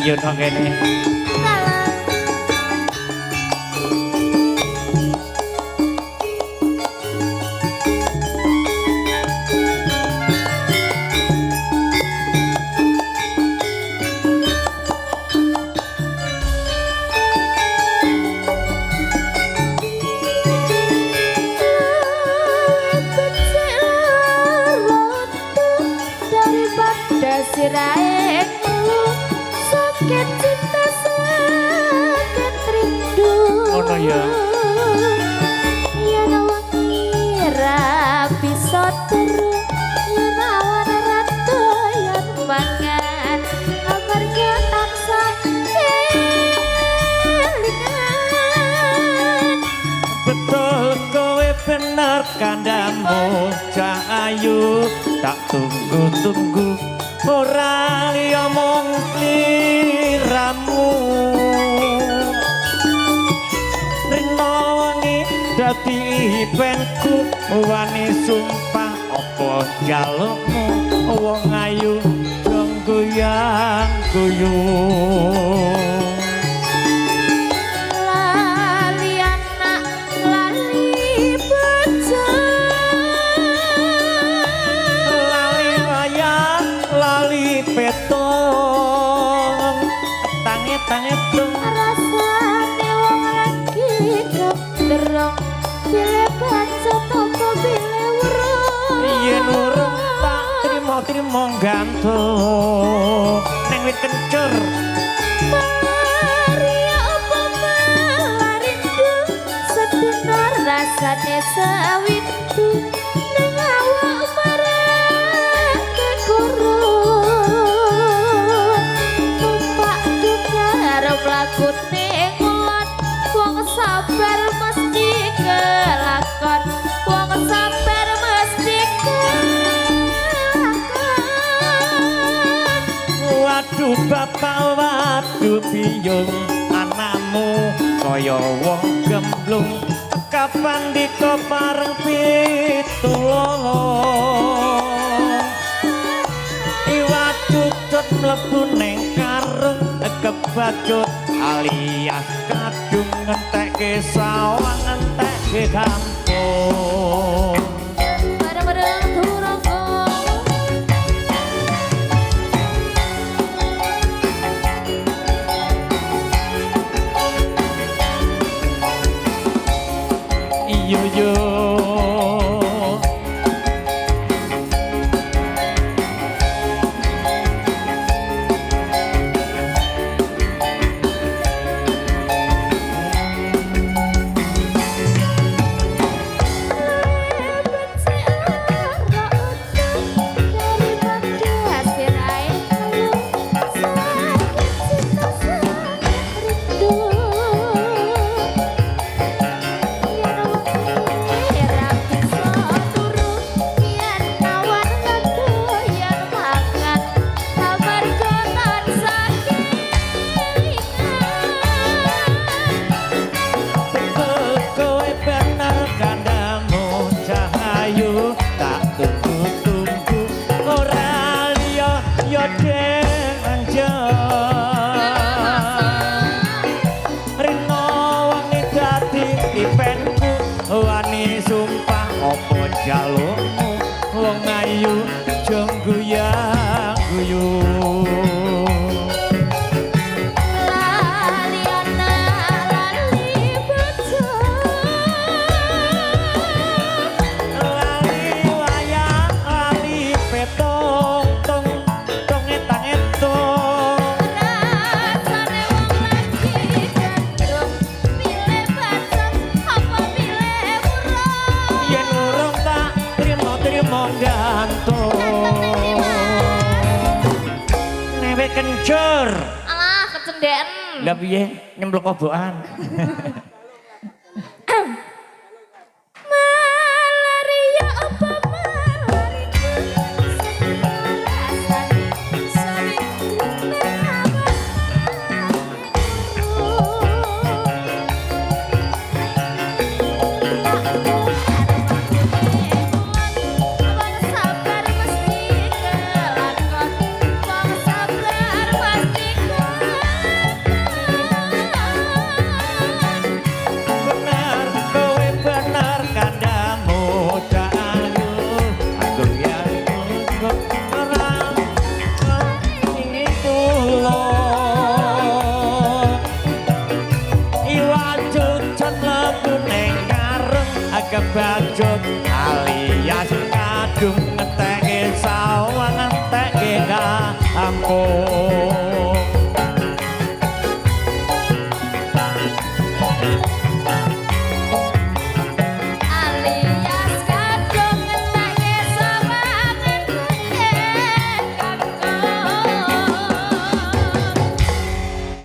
Iya nok kene. Siraekmu sakit cinta sakit rindu. Ono ya. Yen wengi ra bisa turu, yen awan rada yen mangan, amarga tansah kelingan. Betul kowe bener kandamu Cah Ayu, tak tunggu-tunggu ora liya mung sliramu. Rina wengi dadi penku wani sumpah apa jalukmu wong ayu dong goyang guyung. Petong tanget dong rasane wong lagi keterong bile bacot apa bile urung yen urung tak trimo gantung neng wit kencur Maria apa marindu sedina rasane sawindu ning awak marang lakune ngelon wong sabar mesti kelakon wong sabar mesti kelakon. Waduh bapak waduh biyung anakmu kaya wong gemblung kapan diko bareng pitulung iwak cucut mlebu neng karung kebacut alias kadung ngentekke sawang ngentekke kampung. Bareng-bareng turangku Iyo yo jalukmu wong ayu jong guyang guyung. lali ana lali bocah Lali wayang lali petong tong tong etang-etong rasane wong lagi gandrung milih bacot apa milih urung yen urung tak trimo gantung newek kencur alah kecendeken lah piye nyemplung kobokan. malaria apa malariku rasane sawindu sabar mesti kelakon wong sabar mesti kelakon kebacut alias kadung